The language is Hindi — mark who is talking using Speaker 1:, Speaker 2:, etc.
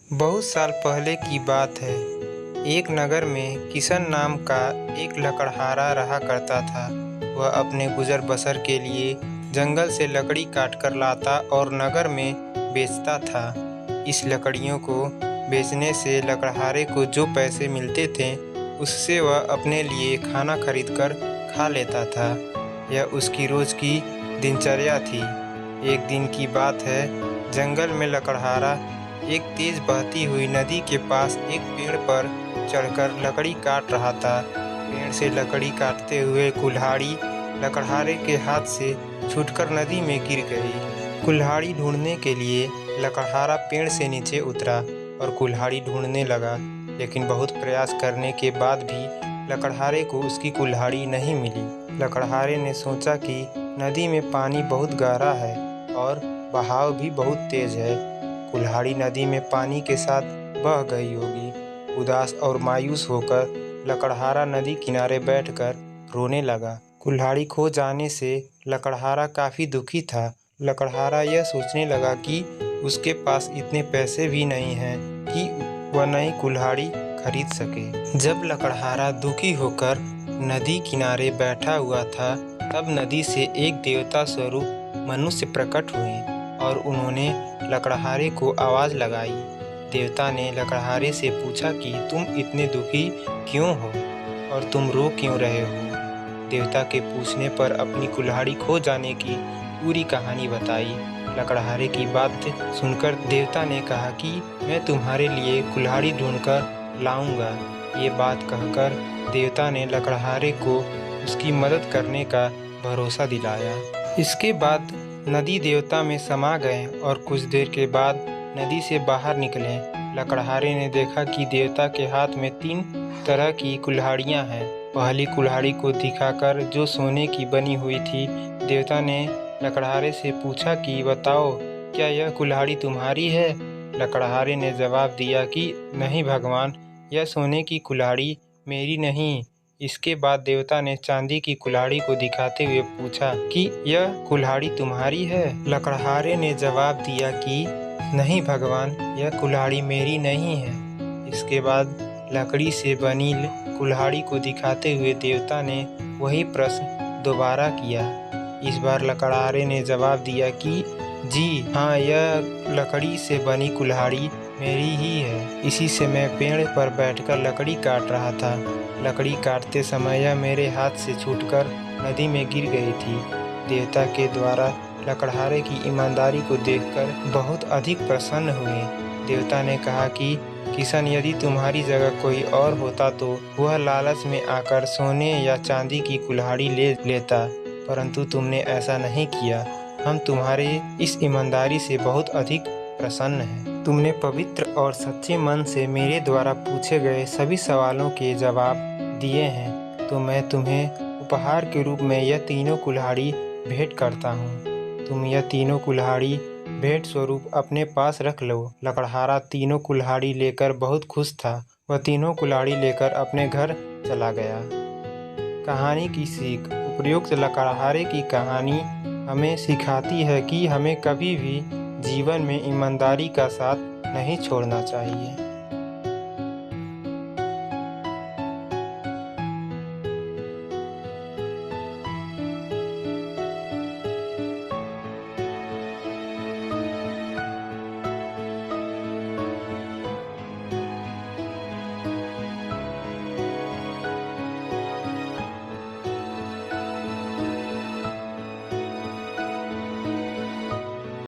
Speaker 1: बहुत साल पहले की बात है। एक नगर में किशन नाम का एक लकड़हारा रहा करता था। वह अपने गुजर बसर के लिए जंगल से लकड़ी काटकर लाता और नगर में बेचता था। इस लकड़ियों को बेचने से लकड़हारे को जो पैसे मिलते थे, उससे वह अपने लिए खाना खरीदकर खा लेता था। यह उसकी रोज की दिनचर्या थी। एक दिन की बात है, जंगल में लकड़हारा एक तेज बहती हुई नदी के पास एक पेड़ पर चढ़कर लकड़ी काट रहा था। पेड़ से लकड़ी काटते हुए कुल्हाड़ी लकड़हारे के हाथ से छूटकर नदी में गिर गई। कुल्हाड़ी ढूंढने के लिए लकड़हारा पेड़ से नीचे उतरा और कुल्हाड़ी ढूंढने लगा, लेकिन बहुत प्रयास करने के बाद भी लकड़हारे को उसकी कुल्हाड़ी नहीं मिली। लकड़हारे ने सोचा कि नदी में पानी बहुत गहरा है और बहाव भी बहुत तेज है। कुल्हाड़ी नदी में पानी के साथ बह गई होगी। उदास और मायूस होकर लकड़हारा नदी किनारे बैठकर रोने लगा। कुल्हाड़ी खो जाने से लकड़हारा काफ़ी दुखी था। लकड़हारा यह सोचने लगा कि उसके पास इतने पैसे भी नहीं हैं कि वह नई कुल्हाड़ी खरीद सके। जब लकड़हारा दुखी होकर नदी किनारे बैठा हुआ था, तब नदी से एक देवता स्वरूप मनुष्य प्रकट हुए और उन्होंने लकड़हारे को आवाज़ लगाई। देवता ने लकड़हारे से पूछा कि तुम इतने दुखी क्यों हो और तुम रो क्यों रहे हो। देवता के पूछने पर अपनी कुल्हाड़ी खो जाने की पूरी कहानी बताई। लकड़हारे की बात सुनकर देवता ने कहा कि मैं तुम्हारे लिए कुल्हाड़ी ढूंढकर लाऊंगा। ये बात कहकर देवता ने लकड़हारे को उसकी मदद करने का भरोसा दिलाया। इसके बाद नदी देवता में समा गए और कुछ देर के बाद नदी से बाहर निकले। लकड़हारे ने देखा कि देवता के हाथ में 3 तरह की कुल्हाड़ियां हैं। पहली कुल्हाड़ी को दिखाकर, जो सोने की बनी हुई थी, देवता ने लकड़हारे से पूछा कि बताओ, क्या यह कुल्हाड़ी तुम्हारी है? लकड़हारे ने जवाब दिया कि नहीं भगवान, यह सोने की कुल्हाड़ी मेरी नहीं। इसके बाद देवता ने चांदी की कुल्हाड़ी को दिखाते हुए पूछा कि यह कुल्हाड़ी तुम्हारी है? लकड़हारे ने जवाब दिया कि नहीं भगवान, यह कुल्हाड़ी मेरी नहीं है। इसके बाद लकड़ी से बनी कुल्हाड़ी को दिखाते हुए देवता ने वही प्रश्न दोबारा किया। इस बार लकड़हारे ने जवाब दिया कि जी हाँ, यह लकड़ी से बनी कुल्हाड़ी मेरी ही है। इसी से मैं पेड़ पर बैठकर लकड़ी काट रहा था। लकड़ी काटते समय यह मेरे हाथ से छूटकर नदी में गिर गई थी। देवता के द्वारा लकड़हारे की ईमानदारी को देखकर बहुत अधिक प्रसन्न हुए। देवता ने कहा कि किशन, यदि तुम्हारी जगह कोई और होता तो वह लालच में आकर सोने या चांदी की कुल्हाड़ी ले लेता, परंतु तुमने ऐसा नहीं किया। हम तुम्हारे इस ईमानदारी से बहुत अधिक प्रसन्न हैं। तुमने पवित्र और सच्चे मन से मेरे द्वारा पूछे गए सभी सवालों के जवाब दिए हैं, तो मैं तुम्हें उपहार के रूप में यह तीनों कुल्हाड़ी भेंट करता हूँ। तुम यह तीनों कुल्हाड़ी भेंट स्वरूप अपने पास रख लो। लकड़हारा तीनों कुल्हाड़ी लेकर बहुत खुश था। वह तीनों कुल्हाड़ी लेकर अपने घर चला गया। कहानी की सीख। उपयुक्त लकड़हारे की कहानी हमें सिखाती है कि हमें कभी भी जीवन में ईमानदारी का साथ नहीं छोड़ना चाहिए।